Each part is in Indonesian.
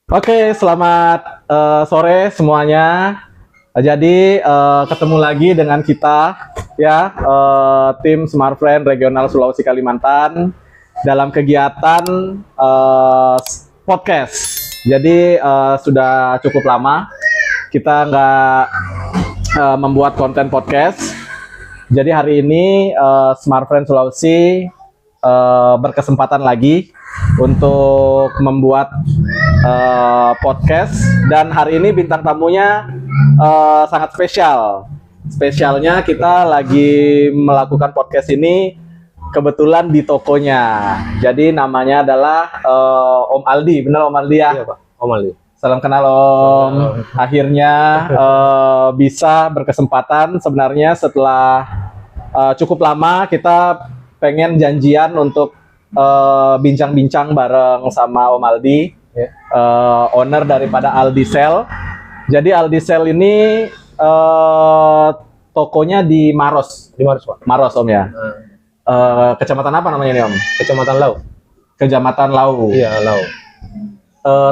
Oke, selamat sore semuanya. Jadi ketemu lagi dengan kita ya, tim Smart Friend Regional Sulawesi Kalimantan dalam kegiatan podcast. Jadi sudah cukup lama kita nggak membuat konten podcast. Jadi hari ini Smart Friend Sulawesi berkesempatan lagi untuk membuat podcast, dan hari ini bintang tamunya sangat spesial. Spesialnya kita lagi melakukan podcast ini kebetulan di tokonya. Jadi namanya adalah Om Aldi, benar Om Aldi ya? Iya Pak, Om Aldi. Salam kenal Om. Akhirnya bisa berkesempatan, sebenarnya setelah cukup lama kita pengen janjian untuk bincang-bincang bareng sama Om Aldi, owner daripada Aldicel. Jadi Aldicel ini tokonya di Maros. Di Maros Pak. Maros Om ya. Kecamatan apa namanya nih Om? Kecamatan Lau. Kecamatan Lau. Iya, Lau.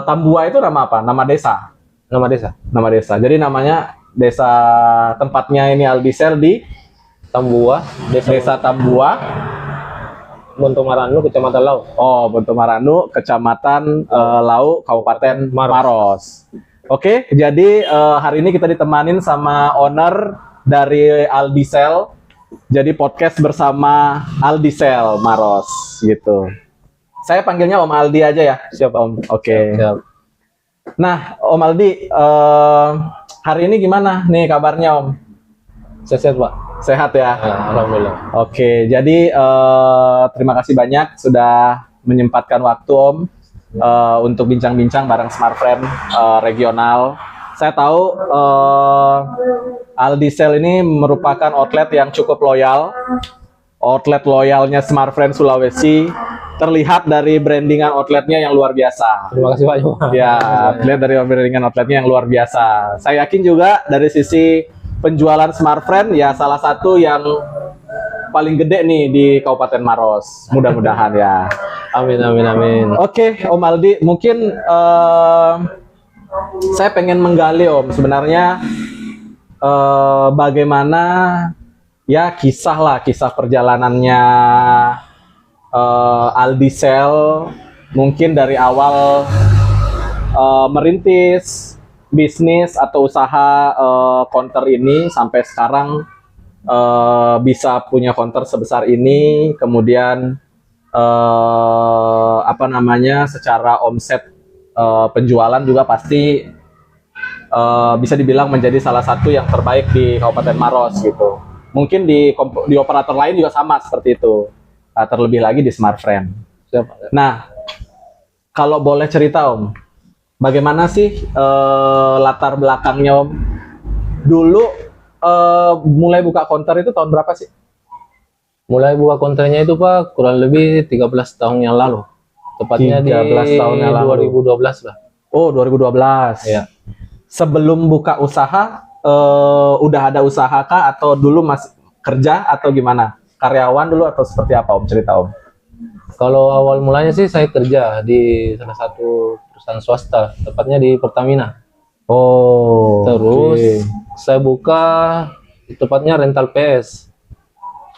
Tambua itu nama apa? Nama desa. Nama desa. Nama desa. Jadi namanya desa, tempatnya ini Aldicel di Tambua, Desa Tambua, Bontomaranu, Kecamatan Lau. Oh, Bontomaranu, Kecamatan Lau, Kabupaten Maros. Oke, jadi hari ini kita ditemanin sama owner dari Aldicel. Jadi podcast bersama Aldicel Maros gitu. Saya panggilnya Om Aldi aja ya. Siap Om. Oke. Siap. Nah, Om Aldi, hari ini gimana nih kabarnya Om? Sehat Pak. Sehat ya? Alhamdulillah. Oke, jadi terima kasih banyak sudah menyempatkan waktu Om untuk bincang-bincang bareng Smart Friend regional. Saya tahu Aldicel ini merupakan outlet yang cukup loyal. Outlet loyalnya Smart Friend Sulawesi terlihat dari brandingan outletnya yang luar biasa. Terima kasih Pak. Ya, terlihat dari brandingan outletnya yang luar biasa. Saya yakin juga dari sisi penjualan Smart Friend ya salah satu yang paling gede nih di Kabupaten Maros. Mudah-mudahan ya. Amin, amin, amin. Oke, Om Aldi, mungkin saya pengen menggali Om sebenarnya bagaimana ya kisah perjalanannya Aldicel, mungkin dari awal merintis bisnis atau usaha counter ini sampai sekarang bisa punya counter sebesar ini, kemudian secara omset penjualan juga pasti bisa dibilang menjadi salah satu yang terbaik di Kabupaten Maros gitu. Mungkin di operator lain juga sama seperti itu, terlebih lagi di Smart Friend. Siap. Nah, kalau boleh cerita Om, bagaimana sih latar belakangnya Om? Dulu mulai buka counter itu tahun berapa sih? Mulai buka kontennya itu Pak kurang lebih 13 tahun yang lalu. Tepatnya 13 tahun yang lalu. 2012 lah. Oh, 2012. Iya. Sebelum buka usaha, udah ada usaha kah atau dulu masih kerja atau gimana? Karyawan dulu atau seperti apa Om? Cerita Om. Kalau awal mulanya sih saya kerja di salah satu perusahaan swasta, tepatnya di Pertamina. Oh. Terus saya buka tepatnya rental PS.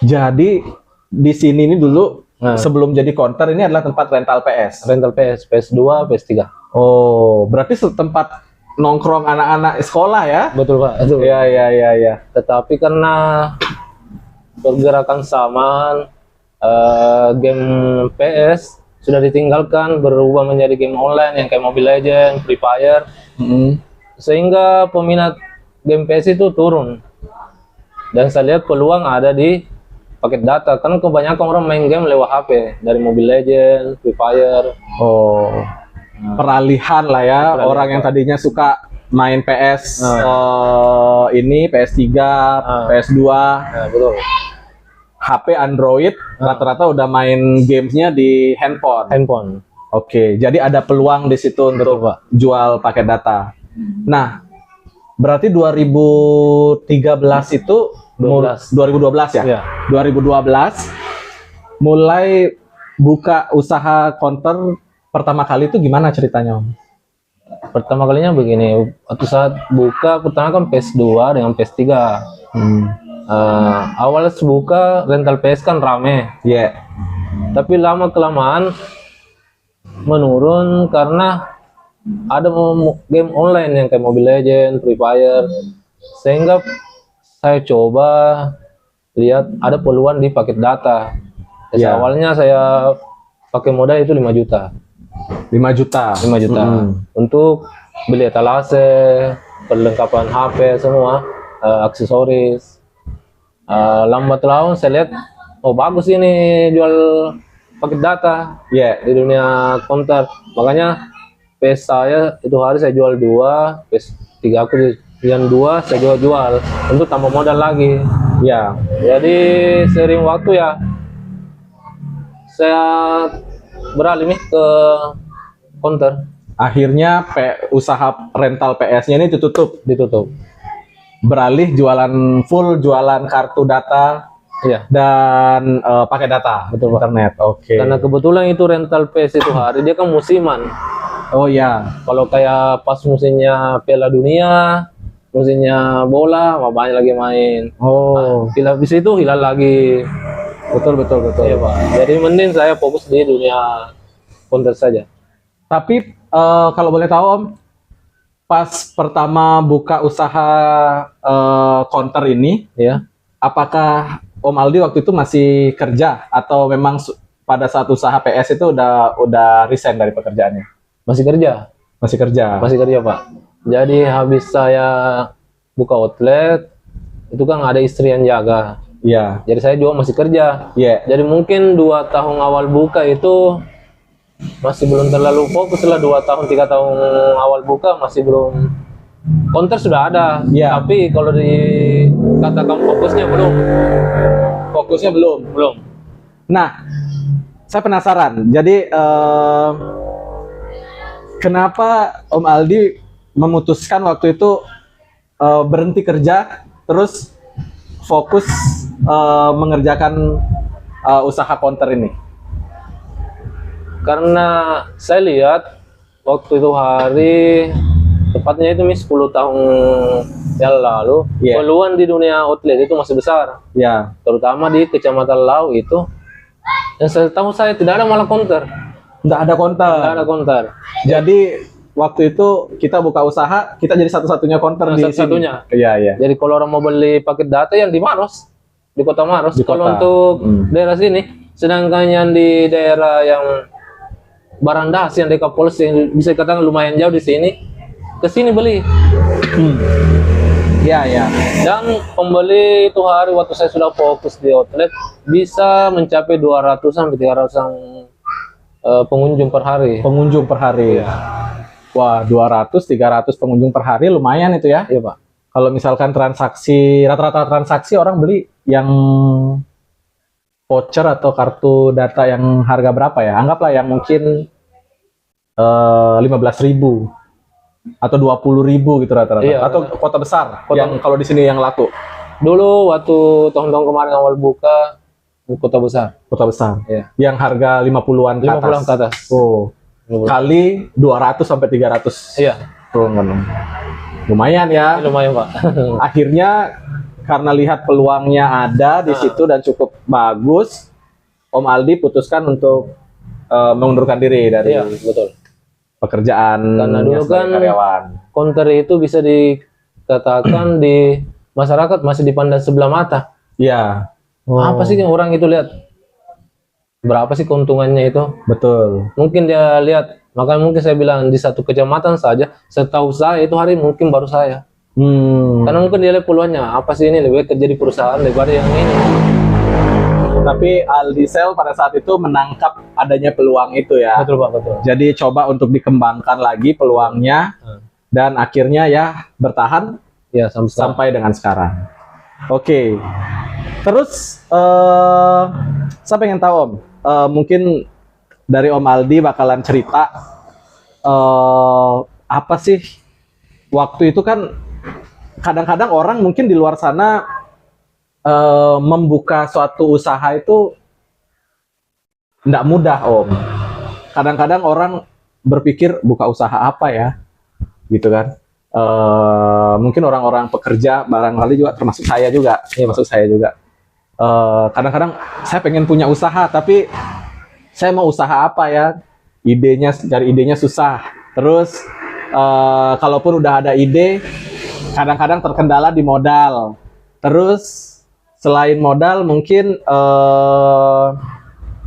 Jadi di sini ini dulu sebelum jadi counter ini adalah tempat rental PS. Rental PS, PS2, PS3. Oh, berarti tempat nongkrong anak-anak sekolah ya? Betul Pak. Betul. Iya. Tetapi karena pergerakan zaman game PS sudah ditinggalkan, berubah menjadi game online yang kayak Mobile Legends, Free Fire, sehingga peminat game PS itu turun. Dan saya lihat peluang ada di paket data, karena kebanyakan orang main game lewat HP dari Mobile Legends, Free Fire. Oh, peralihan lah ya, Peralihan, orang yang tadinya suka main PS ini PS3, PS2, betul. HP Android rata-rata udah main gamesnya di handphone. Oke, jadi ada peluang di situ untuk jual paket data. Nah, berarti 2013 itu 2012 ya? Iya. 2012 mulai buka usaha counter pertama kali itu gimana ceritanya Om? pertama kalinya begini, waktu saat buka pertama kan PS2 dengan PS3. Awalnya buka rental PS kan rame, Iya. tapi lama kelamaan menurun karena ada game online yang kayak Mobile Legends, Free Fire, sehingga saya coba lihat ada peluang di paket data. Ya. Awalnya saya pakai modal itu 5 juta. 5 juta. 5 juta untuk beli etalase, perlengkapan HP semua, aksesoris. Lambat laun saya lihat, oh bagus ini jual paket data Iya. di dunia konter. Makanya PS saya itu hari saya jual 2, PS3 aku yang 2 saya jual untuk tambah modal lagi. Iya. Jadi sering waktu ya saya beralih nih ke konter, Akhirnya usaha rental PS-nya ini ditutup. ditutup. Beralih full jualan kartu data Iya, dan pakai data. Betul, Pak. Internet. Oke. karena kebetulan itu rental PS itu hari dia kan musiman. Oh ya. Kalau kayak pas musimnya Piala Dunia, musimnya bola, wah banyak lagi main. Oh. Habis itu hilang lagi. Betul. Iya, Pak. Jadi mending saya fokus di dunia konten saja. Tapi kalau boleh tahu Om, pas pertama buka usaha counter ini, Ya, apakah Om Aldi waktu itu masih kerja atau memang pada saat usaha PS itu udah resign dari pekerjaannya? masih kerja. Masih kerja. Masih kerja, Pak. Jadi habis saya buka outlet, itu kan ada istri yang jaga. Iya. Jadi saya juga masih kerja. Iya. Jadi mungkin 2 tahun awal buka itu masih belum terlalu fokus lah. 2 tahun 3 tahun awal buka masih belum. Konter sudah ada, Iya. tapi kalau dikatakan fokusnya belum. Fokusnya belum. Belum. Nah, saya penasaran. Jadi kenapa Om Aldi memutuskan waktu itu berhenti kerja, terus fokus mengerjakan usaha counter ini? Karena saya lihat waktu itu hari tepatnya itu 10 tahun yang lalu, Iya. peluang di dunia outlet itu masih besar, Ya. terutama di Kecamatan Lau itu. Yang saya tahu saya tidak ada malah counter, Nggak ada counter. tidak ada counter. Jadi waktu itu kita buka usaha, kita jadi satu-satunya counter di Satu-satunya. sini. Iya, iya. Jadi kalau orang mau beli paket data yang di Maros, di Kota Maros. Di Kalau kota. untuk Hmm. daerah sini, sedangkan yang di daerah yang Barandas yang dekat Polres yang bisa dikatakan lumayan jauh di sini, ke sini beli. Iya, iya. Dan pembeli itu hari waktu saya sudah fokus di outlet bisa mencapai 200 sampai 300 pengunjung per hari. Pengunjung per hari. Wah, 200-300 pengunjung per hari lumayan itu ya. Iya, Pak. Kalau misalkan rata-rata transaksi orang beli yang voucher atau kartu data yang harga berapa ya? Anggaplah yang mungkin 15.000 atau 20.000 gitu rata-rata. Iya. Atau kota besar Kota- yang kalau di sini yang laku. Dulu waktu tahun-tahun kemarin awal buka di kota besar, Kota besar. Iya. Yang harga 50-an ke 50 atas. ke atas. Oh, 50. kali 200 sampai 300. Iya, Tuh, lumayan ya. lumayan, Pak. Akhirnya karena lihat peluangnya ada di situ dan cukup bagus, Om Aldi putuskan untuk mengundurkan diri dari Iya, betul. pekerjaan Karena dulu kan karyawan. counter itu bisa dikatakan di masyarakat masih dipandang sebelah mata. Iya. Apa sih yang orang itu lihat? Berapa sih keuntungannya itu? Betul. Mungkin dia lihat, makanya mungkin saya bilang di satu kecamatan saja, setahu saya itu hari mungkin baru saya. Karena mungkin dia lihat peluangnya, apa sih ini lebih baik kerja di perusahaan daripada yang ini. Tapi Aldi Sel pada saat itu menangkap adanya peluang itu ya. Betul, Pak, betul. Jadi coba untuk dikembangkan lagi peluangnya dan akhirnya ya bertahan Ya, sampai sekarang. sampai dengan sekarang. Oke. Terus saya pengen tahu Om, mungkin dari Om Aldi bakalan cerita apa sih waktu itu kan kadang-kadang orang mungkin di luar sana membuka suatu usaha itu tidak mudah Om. Kadang-kadang orang berpikir buka usaha apa ya? gitu kan. Mungkin orang-orang pekerja barangkali juga termasuk saya juga, termasuk saya juga. Kadang-kadang saya pengen punya usaha, tapi saya mau usaha apa ya? Cari idenya susah. Terus kalaupun udah ada ide, kadang-kadang terkendala di modal. Terus selain modal, mungkin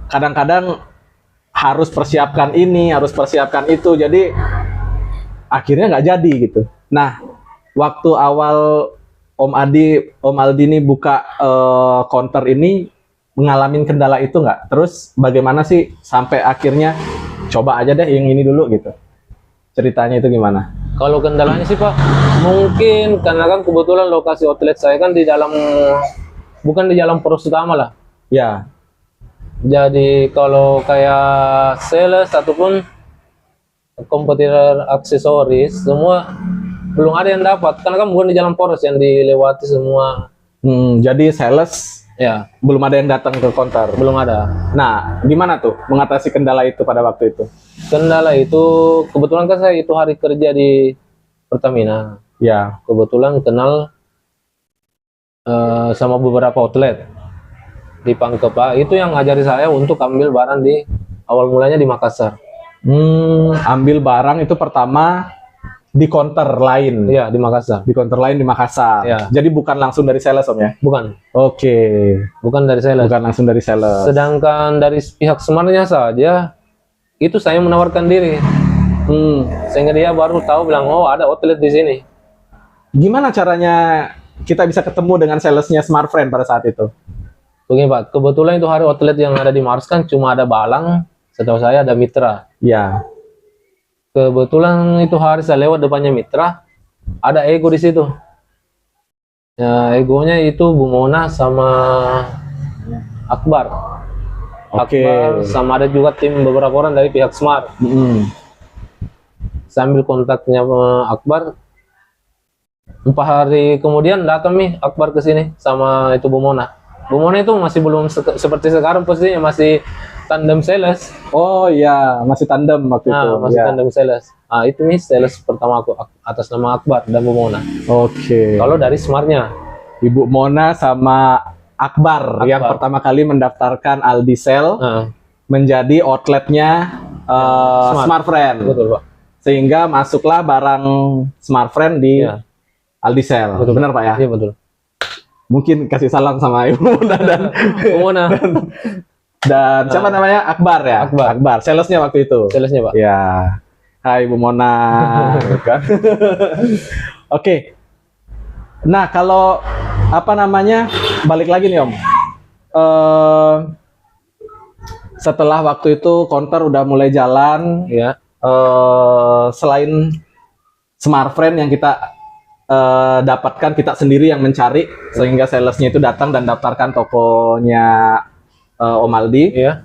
kadang-kadang harus persiapkan ini, harus persiapkan itu. Jadi akhirnya nggak jadi gitu. Nah, waktu awal Om Aldi ini buka counter ini mengalami kendala itu nggak? Terus bagaimana sih sampai akhirnya coba aja deh yang ini dulu gitu? Ceritanya itu gimana? Kalau kendalanya sih Pak, mungkin karena kan kebetulan lokasi outlet saya kan bukan di jalan poros utama lah. Ya, Jadi kalau kayak sales ataupun kompetitor aksesoris semua belum ada yang dapat karena kan bukan di jalan poros yang dilewati semua. jadi sales Ya, belum ada yang datang ke counter. belum ada. Nah, gimana tuh mengatasi kendala itu pada waktu itu? Kendala itu kebetulan kan saya itu hari kerja di Pertamina. Ya, Kebetulan kenal sama beberapa outlet di Pangkepa. Itu yang ngajari saya untuk ambil barang di awal mulanya di Makassar. ambil barang itu pertama di counter lain. Iya, di Makassar. Di counter lain di Makassar. Ya. Jadi bukan langsung dari sales Om ya? Bukan, Oke, bukan dari saya. bukan langsung dari sales. Sedangkan dari pihak Semarnya saja, itu saya menawarkan diri. Sehingga dia baru tahu bilang, oh ada outlet di sini. Gimana caranya kita bisa ketemu dengan salesnya Smart Friend pada saat itu? Begini Pak, kebetulan itu hari outlet yang ada di Mars kan cuma ada Balang, setahu saya ada Mitra. Ya, Kebetulan itu hari saya lewat depannya Mitra, ada Ego di situ. Ya, Egonya itu Bu Mona sama Akbar. Oke. Akbar sama ada juga tim beberapa orang dari pihak Smart. Sambil kontaknya Akbar. 4 hari kemudian datang nih Akbar ke sini sama itu Bu Mona. Bu Mona itu masih belum seperti sekarang posisinya masih tandem sales. Oh iya, masih tandem waktu itu. Nah, masih Ya. tandem sales. Nah, itu nih sales pertama aku atas nama Akbar dan Bu Mona. Oke. Kalau dari Smartnya, Ibu Mona sama Akbar yang Akbar. pertama kali mendaftarkan Aldicel nah, menjadi outletnya Smart Friend. betul Pak. Sehingga masuklah barang Smart Friend di Iya. Aldicel. Betul. Benar Pak ya? Iya betul. Mungkin kasih salam sama Ibu Mona Bu Mona, dan siapa namanya? Akbar ya? Akbar. Salesnya waktu itu. salesnya Pak. Ya. Hai Bu Mona. Gitu kan. Oke. Nah, kalau apa namanya? Balik lagi nih Om. Setelah waktu itu counter udah mulai jalan, Iya. selain Smart Friend yang kita dapatkan, kita sendiri yang mencari sehingga salesnya itu datang dan daftarkan tokonya Om Aldi. Iya.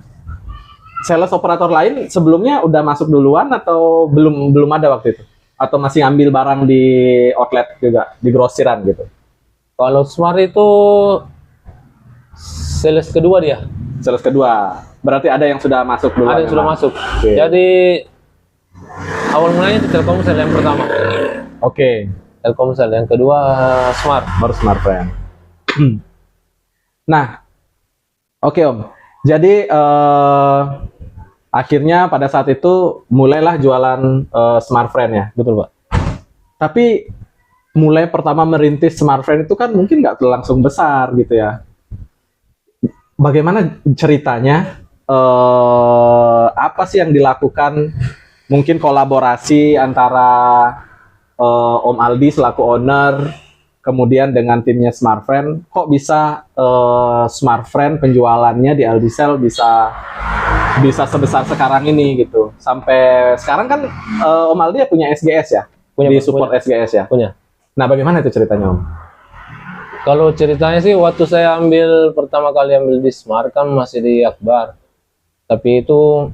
Sales operator lain sebelumnya udah masuk duluan atau belum ada waktu itu? Atau masih ngambil barang di outlet juga, di grosiran gitu? Kalau Smart itu sales kedua dia. Sales kedua. Berarti ada yang sudah masuk duluan. Ada yang sudah memang? masuk. Oke. Jadi awal mulanya itu Telkomsel yang pertama. Oke. Telkomsel yang kedua Smart. Baru Smart Friend. Nah, oke Om. Jadi akhirnya pada saat itu mulailah jualan Smart Friend ya. Betul Pak. Tapi mulai pertama merintis Smart Friend itu kan mungkin nggak langsung besar gitu ya. Bagaimana ceritanya? Apa sih yang dilakukan? Mungkin kolaborasi antara Om Aldi selaku owner, kemudian dengan timnya Smart Friend. Kok bisa Smart Friend penjualannya di Aldicel bisa sebesar sekarang ini gitu? Sampai sekarang kan Om Aldi ya punya SGS ya, Punya, di support SGS ya. Punya. Nah, bagaimana itu ceritanya Om? Kalau ceritanya sih waktu saya pertama kali ambil di Smart kan masih di Akbar. Tapi itu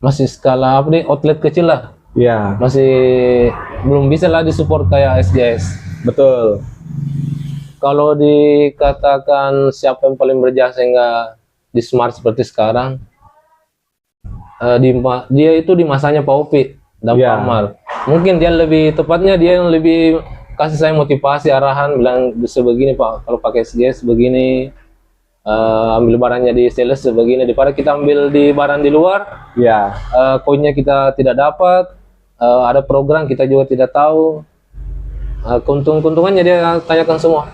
masih skala apa nih, outlet kecil lah. Iya, Masih belum bisa lah disupport kayak SGS. betul. Kalau dikatakan siapa yang paling berjasa hingga di Smart seperti sekarang, dia itu di masanya Pak Upi dan Iya. Pak Amal. Mungkin dia lebih tepatnya dia yang lebih kasih saya motivasi arahan bilang bisa begini Pak, kalau pakai SGS begini, ambil barangnya di sales sebegini daripada kita ambil di barang di luar, Ya. koinnya kita tidak dapat, ada program kita juga tidak tahu, keuntungannya dia tanyakan semua.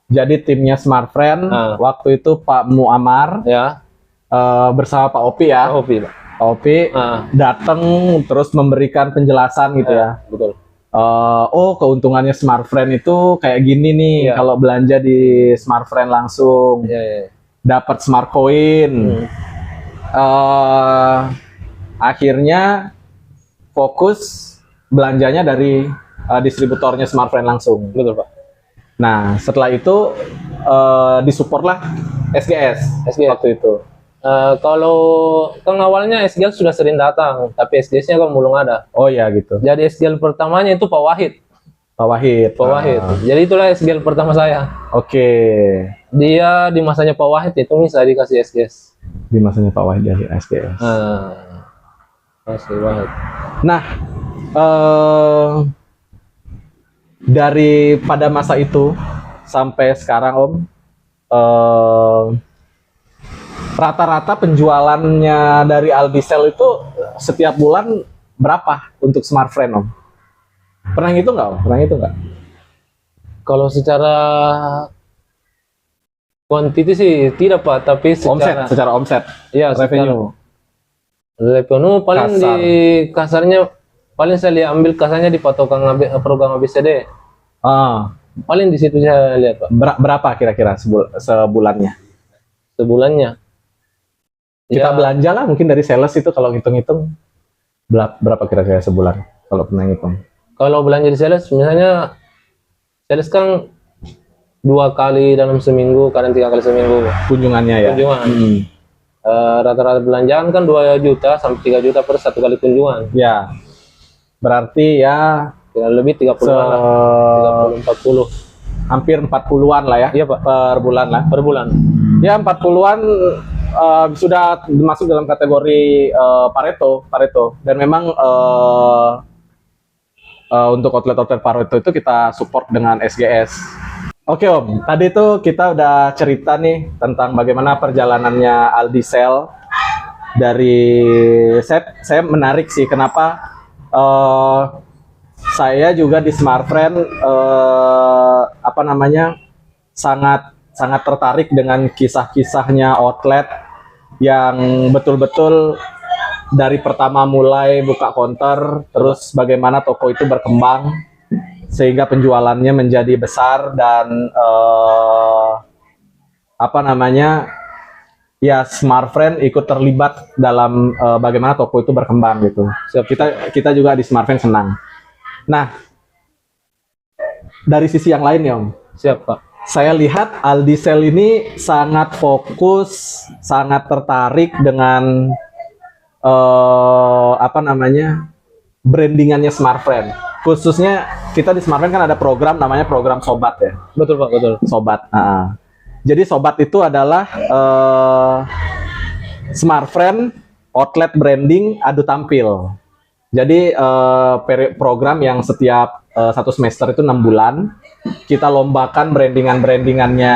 Jadi timnya Smart Friend waktu itu Pak Muammar Ya, bersama Pak Opi ya. hobi Pak. Pak Opi datang terus memberikan penjelasan gitu ya. Betul. Oh, keuntungannya Smart Friend itu kayak gini nih, Iya. kalau belanja di Smart Friend langsung Ya. dapat Smart Coin. Akhirnya fokus belanjanya dari distributornya Smart Friend langsung. Betul Pak. Nah, setelah itu disupport lah SGS waktu itu. Kalau kan awalnya SGL sudah sering datang, tapi SGS-nya kan belum ada. Oh ya gitu. Jadi SGL pertamanya itu Pak Wahid. Pak Wahid. Pak Wahid. Jadi itulah SGL pertama saya. Oke. Dia di masanya Pak Wahid itu bisa dikasih SGS. Di masanya Pak Wahid dari SGS. Masih Wahid. Nah, dari pada masa itu sampai sekarang Om, rata-rata penjualannya dari Aldicel itu setiap bulan berapa untuk Smart Friend Om? Pernah ngitung nggak Om? Pernah ngitung nggak? Kalau secara quantity sih tidak Pak, tapi Secara omset, ya revenue. Revenue paling Kasar. di kasarnya paling saya lihat ambil kasarnya di patokan program ABCD. Paling di situ saya lihat Pak. Berapa kira-kira sebulannya? Sebulannya. Kita Ya, belanja lah mungkin dari sales itu kalau ngitung-ngitung berapa kira-kira sebulan kalau pernah ngitung? kalau belanja di sales misalnya sales kan 2 kali dalam seminggu, kadang 3 kali seminggu Kunjungannya ya? kunjungan. Hmm. Rata-rata belanjaan kan 2 juta sampai 3 juta per 1 kali kunjungan. Ya, berarti ya Kira lebih 30 lah, 30 40 hampir 40-an lah ya. Iya, Pak. Per bulan lah. per bulan. Ya 40-an sudah masuk dalam kategori Pareto dan memang untuk outlet-outlet Pareto itu kita support dengan SGS. Oke Om, tadi itu kita udah cerita nih tentang bagaimana perjalanannya Aldicel dari saya menarik sih kenapa saya juga di Smart Friend sangat tertarik dengan kisah-kisahnya outlet yang betul-betul dari pertama mulai buka counter, terus bagaimana toko itu berkembang sehingga penjualannya menjadi besar dan ya Smart Friend ikut terlibat dalam bagaimana toko itu berkembang gitu. Kita juga di Smart Friend senang. Nah, dari sisi yang lain ya Om, Siap Pak. saya lihat Aldicel ini sangat fokus, sangat tertarik dengan brandingannya Smart Friend. Khususnya kita di Smart Friend kan ada program namanya program Sobat ya. Betul Pak, betul. Sobat. Jadi Sobat itu adalah Smart Friend outlet branding adu tampil. Jadi program yang setiap 1 semester itu 6 bulan kita lombakan brandingannya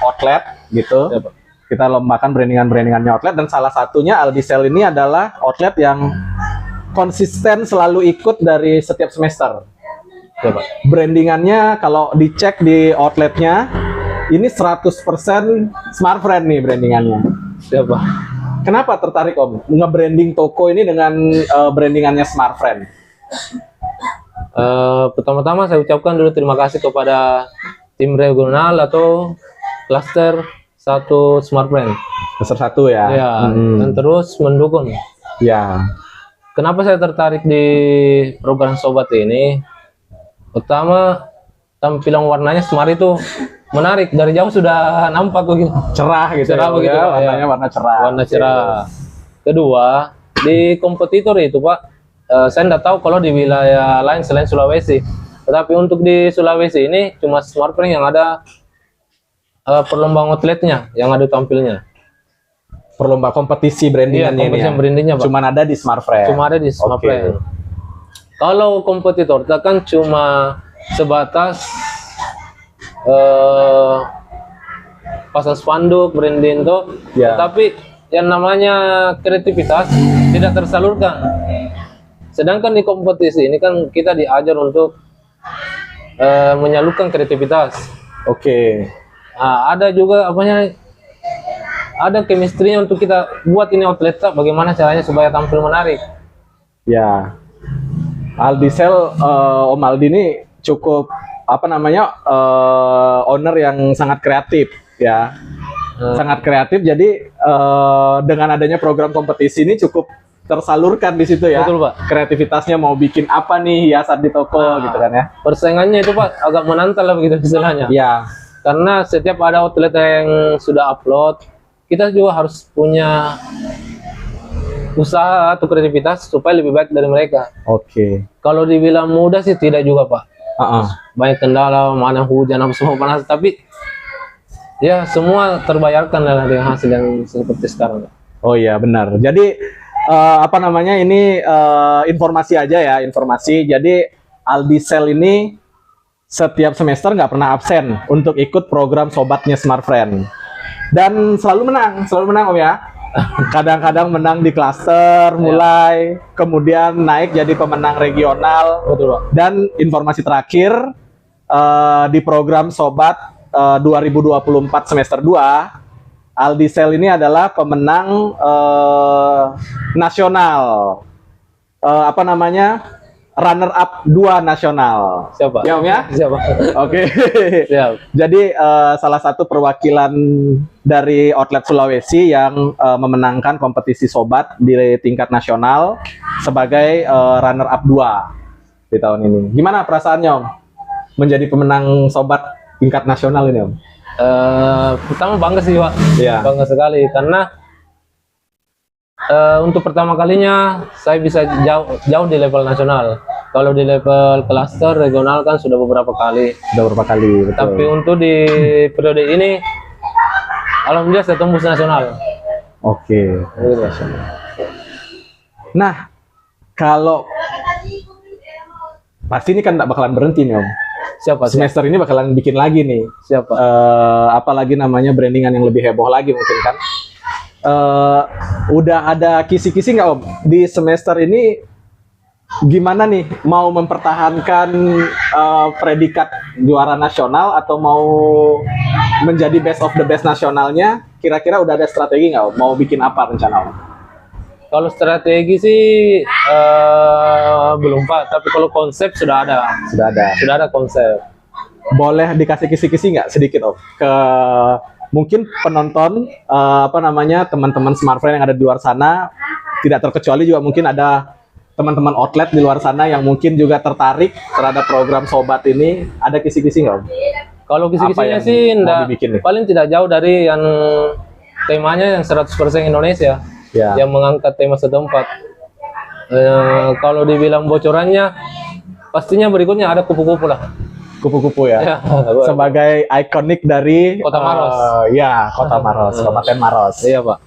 outlet gitu. Ya, Pak. Kita lombakan brandingannya outlet dan salah satunya Aldicel ini adalah outlet yang konsisten selalu ikut dari setiap semester. Ya, Pak. Brandingannya kalau dicek di outletnya ini 100% Smart Friend nih brandingannya. Siap Pak. Kenapa tertarik Om nge-branding toko ini dengan brandingannya Smart Friend? Pertama-tama saya ucapkan dulu terima kasih kepada tim regional atau cluster 1 Smart Friend. Besar 1 ya. Ya, dan terus mendukung. Ya. Kenapa saya tertarik di program Sobat ini? Pertama, tampilan warnanya Smart itu menarik, dari jauh sudah nampak begitu. Cerah gitu. Cerah begitu, ya, Pak, warnanya ya. warna cerah. Warna cerah. Kedua, di kompetitor itu Pak, saya tidak tahu kalau di wilayah lain selain Sulawesi. Tetapi untuk di Sulawesi ini cuma Smart Friend yang ada perlombaan outletnya, yang ada tampilnya. Perlomba kompetisi brandingannya Iya, kompetisi ini ya. brandingnya, Pak. Cuman ada di Smart Friend. Cuma ada di Smart Oke. Friend. Kalau kompetitor kita kan cuma sebatas pasang spanduk, branding tuh, Ya. tapi yang namanya kreativitas tidak tersalurkan. Sedangkan di kompetisi ini kan kita diajar untuk menyalurkan kreativitas. Oke. Nah, ada juga apanya, ada chemistry-nya untuk kita buat ini outlet tak, bagaimana caranya supaya tampil menarik. Ya. Aldicel, Om Aldi ini cukup apa namanya owner yang sangat kreatif ya. Sangat kreatif, jadi dengan adanya program kompetisi ini cukup tersalurkan di situ ya. Betul, Pak. Kreativitasnya mau bikin apa nih hiasan di toko gitu kan ya. Persaingannya itu Pak agak menantang lah begitu istilahnya. Ya, Karena setiap ada outlet yang sudah upload, kita juga harus punya usaha atau kreativitas supaya lebih baik dari mereka. oke. Kalau dibilang mudah sih tidak juga Pak. Heeh. Banyak kendala, mana hujan, apa semua panas, tapi ya semua terbayarkan lah dengan hasil yang seperti sekarang. Oh iya benar. Jadi apa namanya ini informasi aja ya, informasi. Jadi Aldicel ini setiap semester nggak pernah absen untuk ikut program sobatnya Smart Friend. Dan selalu menang Om ya. Kadang-kadang menang di klaster, mulai kemudian naik jadi pemenang regional. Betul Pak. Dan informasi terakhir di program sobat 2024 semester 2, Aldicel ini adalah pemenang nasional, apa namanya, runner up 2 nasional. Siapa? Ya Om ya? Siapa? Oke. Siap. Jadi salah satu perwakilan dari outlet Sulawesi yang memenangkan kompetisi sobat di tingkat nasional sebagai runner up 2 di tahun ini. Gimana perasaannya Om? Menjadi pemenang sobat tingkat nasional ini Om? Pertama bangga sih Pak. Iya. Bangga sekali karena untuk pertama kalinya saya bisa jauh di level nasional. Kalau di level klaster regional kan sudah beberapa kali. Udah berapa kali, betul. Tapi untuk di periode ini, alhamdulillah saya tembus nasional. Oke. Gitu. Nah, kalau pasti ini kan nggak bakalan berhenti nih Om. Siapa? Semester ini bakalan bikin lagi nih. Siapa? Apalagi namanya brandingan yang lebih heboh lagi mungkin kan. Udah ada kisi-kisi nggak Om di semester ini, gimana nih mau mempertahankan predikat juara nasional atau mau menjadi best of the best nasionalnya? Kira-kira udah ada strategi nggak Om? Mau bikin apa rencana Om? Kalau strategi sih belum Pak, tapi kalau konsep sudah ada. Sudah ada konsep. Boleh dikasih kisi-kisi nggak sedikit Om ke mungkin penonton, apa namanya, teman-teman Smart Friend yang ada di luar sana, tidak terkecuali juga mungkin ada teman-teman outlet di luar sana yang mungkin juga tertarik terhadap program sobat ini. Ada kisi-kisi nggak Om? Kalau kisi-kisinya yang sih mau dibikin nih? paling tidak jauh dari yang temanya yang 100% Indonesia, Ya. yang mengangkat tema setempat. Kalau dibilang bocorannya, pastinya berikutnya ada kupu-kupu lah. Kupu-kupu ya. Ya, Sebagai ikonik dari Kota Maros. Ya, Kota Maros, Kabupaten Maros. Iya Pak.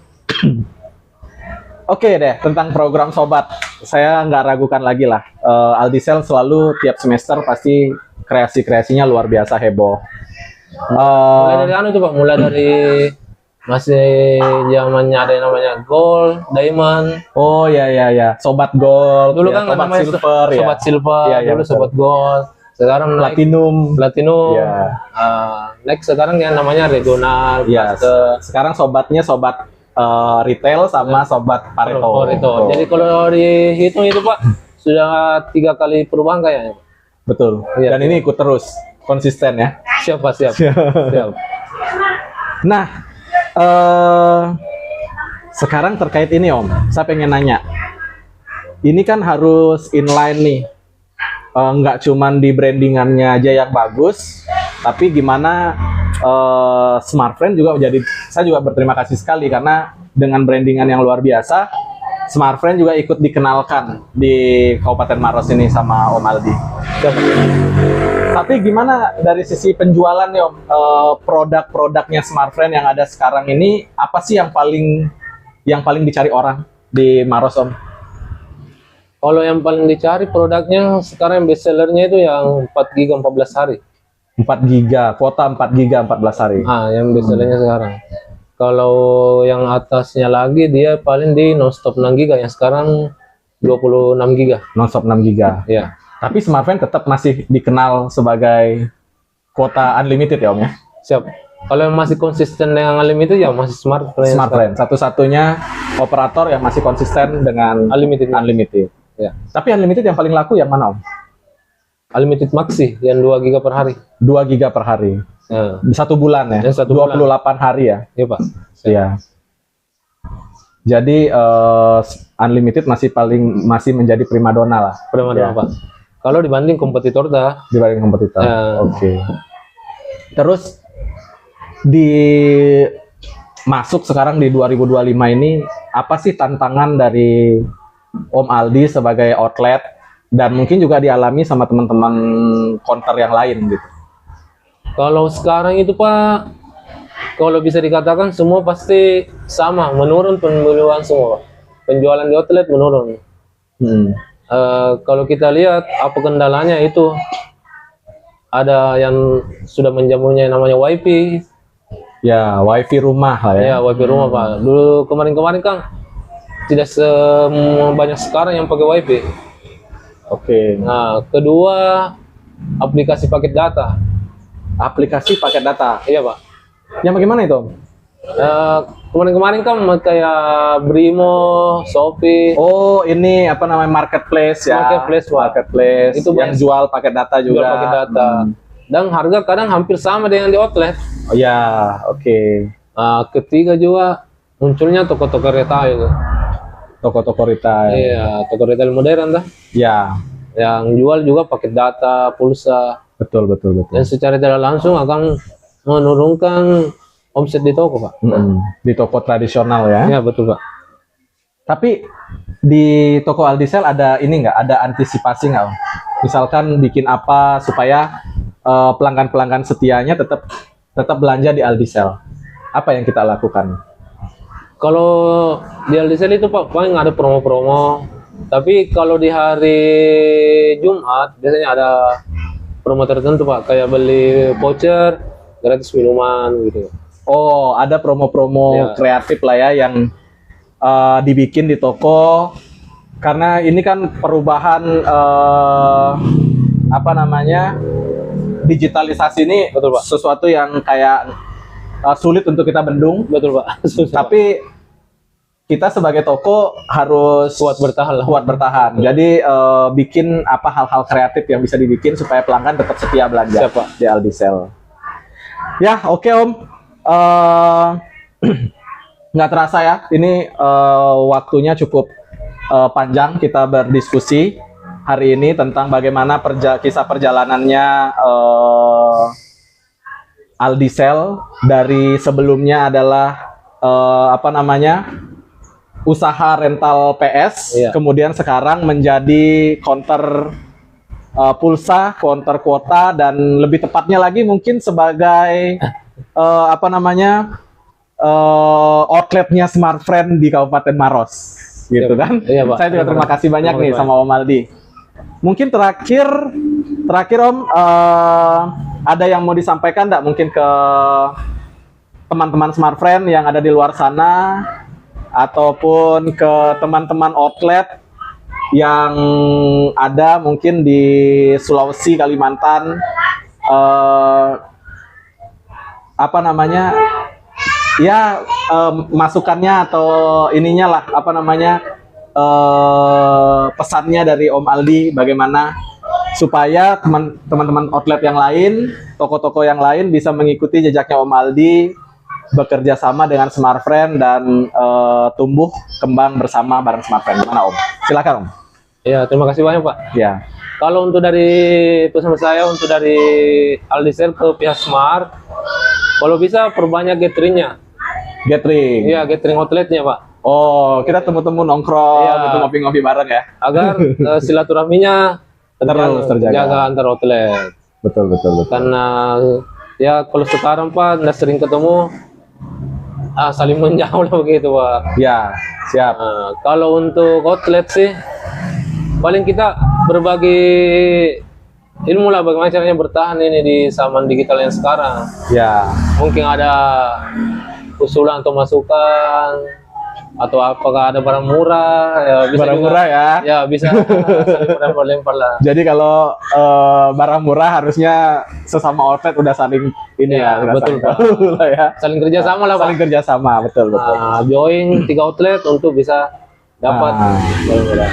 Oke deh, tentang program sobat, saya nggak ragukan lagi lah. Aldicel selalu tiap semester pasti kreasi-kreasinya luar biasa heboh. Mulai dari anu tuh Pak, mulai dari masih zamannya ada yang namanya gold, diamond. Oh ya ya ya, sobat gold, Dulu ya, kan sobat namanya silver, ya. sobat silver, Iya, iya, dulu betul. sobat gold. Sekarang naik Platinum. platinum. Iya. Next sekarang yang namanya regional, Ya, cluster. sekarang sobatnya sobat retail sama sobat Pareto. Pareto. Oh, Jadi kalau dihitung itu Pak, sudah 3 kali perubahan kayaknya. betul. Iya, Dan ini ikut terus, konsisten ya. Siap. Siap. Nah, sekarang terkait ini Om, saya pengen nanya. Ini kan harus inline nih, nggak cuman di brandingannya aja yang bagus, tapi gimana Smart Friend juga menjadi, saya juga berterima kasih sekali karena dengan brandingan yang luar biasa, Smart Friend juga ikut dikenalkan di Kabupaten Maros ini sama Om Aldi. Tapi gimana dari sisi penjualan nih Om, produk-produknya Smart Friend yang ada sekarang ini, apa sih yang paling dicari orang di Maros Om? Kalau yang paling dicari produknya sekarang yang best sellernya itu yang 4 giga 14 hari. 4 giga, kuota 4 giga 14 hari. Yang best sellernya sekarang. Kalau yang atasnya lagi dia paling di nonstop 6 giga, yang sekarang 26 giga. Nonstop 6 giga. Ya. Tapi smartphone tetap masih dikenal sebagai kuota unlimited ya Om ya? Siap. Kalau yang masih konsisten dengan unlimited ya masih smartphone. Smartphone, satu-satunya operator yang masih konsisten dengan unlimited. Ya. Tapi unlimited yang paling laku yang mana Om? Unlimited Maxi yang 2 giga per hari. 2 giga per hari. Ya. Di 1 bulan ya? Yang 1 28 bulan. hari ya? Iya Pak. Iya. Jadi unlimited masih menjadi primadona lah. Primadona Ya. Pak. Kalau dibanding kompetitor dah. Dibanding kompetitor. Ya. Oke. Terus masuk sekarang di 2025 ini apa sih tantangan dari Om Aldi sebagai outlet dan mungkin juga dialami sama teman-teman counter yang lain gitu? Kalau sekarang itu Pak, kalau bisa dikatakan semua pasti sama, menurun penjualan semua. Penjualan di outlet menurun. Kalau kita lihat apa kendalanya itu, ada yang sudah menjamunya namanya WiFi. Ya, WiFi rumah lah ya. Ya, WiFi rumah Pak. Dulu kemarin-kemarin kan tidak sebanyak sekarang yang pakai WiFi. Oke. Nah, kedua aplikasi paket data. Aplikasi paket data. Iya Pak. Yang bagaimana itu Om? Kemarin-kemarin kan kayak Brimo, Shopee. Oh, ini apa namanya marketplace ya? Marketplace, Pak. Marketplace Itu yang jual paket data juga. Jual paket data. Dan harga kadang hampir sama dengan di outlet. Oh ya, oke. Ketiga juga munculnya toko-toko retail. Toko-toko retail. Iya, toko retail modern dah. Ya, Yang jual juga paket data, pulsa. betul. Dan secara tidak langsung akan menurunkan omset di toko, Pak. Di toko tradisional ya. Iya, betul, Pak. Tapi di toko Aldisel ada ini nggak? Ada antisipasi nggak Om? Misalkan bikin apa supaya pelanggan-pelanggan setianya tetap belanja di Aldisel. Apa yang kita lakukan? Kalau di Aldisel itu Pak, paling ada promo-promo. Tapi kalau di hari Jumat biasanya ada promo tertentu Pak, kayak beli voucher gratis minuman gitu. Oh, ada promo-promo Ya. kreatif lah ya yang dibikin di toko. Karena ini kan perubahan apa namanya, digitalisasi ini Betul, Pak. sesuatu yang kayak sulit untuk kita bendung. Betul Pak. Susah, Pak. Tapi kita sebagai toko harus Kuat bertahan lah. kuat bertahan. Jadi bikin apa hal-hal kreatif yang bisa dibikin supaya pelanggan tetap setia belanja Siap, Pak. di Aldisel. Ya, oke Om. Nggak terasa ya, ini waktunya cukup panjang kita berdiskusi hari ini tentang bagaimana kisah perjalanannya Aldisel dari sebelumnya adalah apa namanya, usaha rental PS, Iya. kemudian sekarang menjadi counter pulsa, counter kuota, dan lebih tepatnya lagi mungkin sebagai apa namanya, outletnya Smartfriend di Kabupaten Maros, gitu Iya, kan? iya, Pak. Saya juga terima kasih banyak Terima nih kasih, sama Om Aldi. Mungkin terakhir Om, ada yang mau disampaikan nggak mungkin ke teman-teman Smartfriend yang ada di luar sana, ataupun ke teman-teman outlet yang ada mungkin di Sulawesi, Kalimantan, apa namanya, ya masukannya atau ininya lah, apa namanya, pesannya dari Om Aldi bagaimana supaya teman-teman outlet yang lain, toko-toko yang lain bisa mengikuti jejaknya Om Aldi, bekerja sama dengan Smartfriend dan tumbuh kembang bersama bareng Smartfriend. Gimana Om? Silakan Om. Ya, terima kasih banyak Pak. Ya. Kalau untuk dari pesan saya, untuk dari Aldisel ke pihak Smart, kalau bisa perbanyak gatheringnya. Gathering. Iya, gathering outletnya Pak. Oh, kita temu-temu nongkrong, Iya. gitu, ngopi-ngopi bareng ya. Agar silaturahminya Terus terjaga. antar outlet. Betul. Karena ya kalau sekarang Pak nggak sering ketemu, saling menjauh lah begitu Pak. Ya, siap. Kalau untuk outlet sih paling kita berbagi ilmu lah bagaimana caranya bertahan ini di zaman digital yang sekarang. Ya, Mungkin ada usulan atau masukan, atau apakah ada barang murah, ya bisa barang juga, murah ya. ya bisa saling lempar-lempar lah. Jadi kalau barang murah harusnya sesama outlet udah saling ini Ya, ya, betul, Pak. Pak. Ya. Saling kerjasama lah, Pak. Saling kerjasama, betul betul. Join 3 outlet untuk bisa dapat barang murah.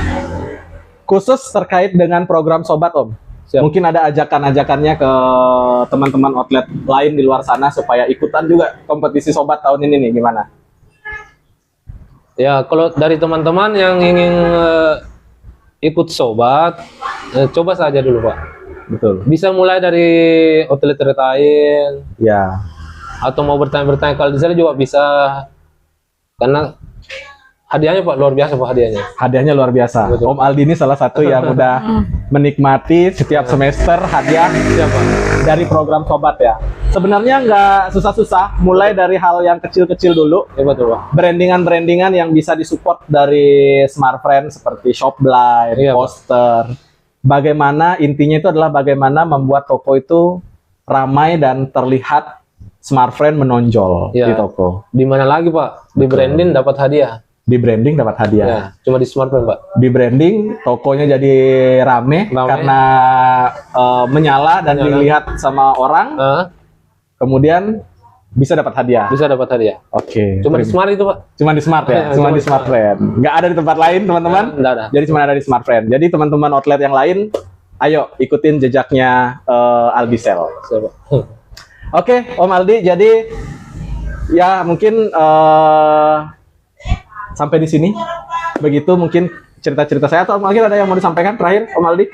Khusus terkait dengan program Sobat Om, Siap. mungkin ada ajakan-ajakannya ke teman-teman outlet lain di luar sana supaya ikutan juga kompetisi Sobat tahun ini nih, gimana? Ya, kalau dari teman-teman yang ingin ikut Sobat, coba saja dulu, Pak. Betul. Bisa mulai dari outlet retail, Ya, atau mau bertanya-bertanya kalau di sana juga bisa. Karena hadiahnya, Pak, luar biasa, Pak, hadiahnya. hadiahnya luar biasa. Betul. Om Aldi ini salah satu yang udah menikmati setiap semester hadiah Siapa? dari program Sobat ya. Sebenarnya nggak susah-susah, mulai dari hal yang kecil-kecil dulu. Ya, betul, Pak. Brandingan-brandingan yang bisa disupport dari Smart Friend seperti Shopline, Iya, Pak. poster. Bagaimana intinya itu adalah bagaimana membuat toko itu ramai dan terlihat Smart Friend menonjol Iya. di toko. Di mana lagi, Pak? Di branding dapat hadiah. Di branding dapat hadiah. Ya, cuma di smartphone, Pak. Di branding tokonya jadi rame. Karena menyala dan Menyala. dilihat sama orang, kemudian bisa dapat hadiah. Bisa dapat hadiah. Oke. Cuma di smart itu, Pak. Cuma di Smart ya, cuma di Smart Friend. Nggak ada di tempat lain, teman-teman. Nggak ada. Jadi cuma ada di Smart Friend. Jadi teman-teman outlet yang lain, ayo ikutin jejaknya Albicel. Siapa? Oke, Om Aldi. Jadi ya mungkin sampai di sini. Begitu mungkin cerita-cerita saya, atau mungkin ada yang mau disampaikan terakhir, Om Aldi?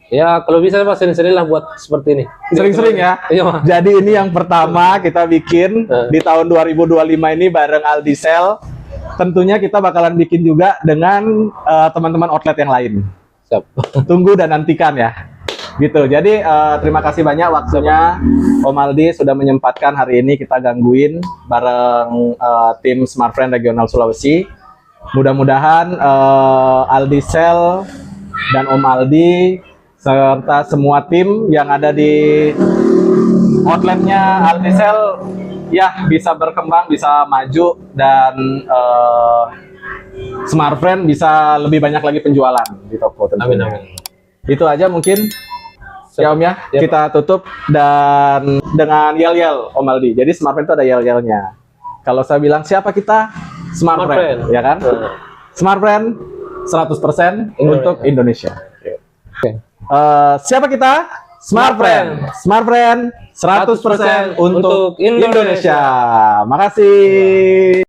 Ya, kalau bisa, Pak, sering-sering lah buat seperti ini. Sering-sering ya. Iya, Pak. Jadi ini yang pertama kita bikin di tahun 2025 ini bareng Albicel. Tentunya kita bakalan bikin juga dengan teman-teman outlet yang lain. Siap. Tunggu dan nantikan ya. Gitu. Jadi terima kasih banyak waktunya Om Aldi sudah menyempatkan hari ini kita gangguin bareng tim Smart Friend Regional Sulawesi. Mudah-mudahan Albicel dan Om Aldi serta semua tim yang ada di outletnya Albicel ya bisa berkembang, bisa maju, dan Smart Friend bisa lebih banyak lagi penjualan di toko tentunya. Amin, amin. Itu aja mungkin ya Om ya, Ya, kita tutup dan dengan yel-yel Om Aldi. Jadi Smart Friend itu ada yel-yelnya. Kalau saya bilang siapa kita? Smart Smart Friend, Friend. ya kan? Smart Friend 100% untuk Indonesia. Oke. Siapa kita? Smart Friend. Smart Friend 100% untuk untuk Indonesia. Indonesia. Makasih.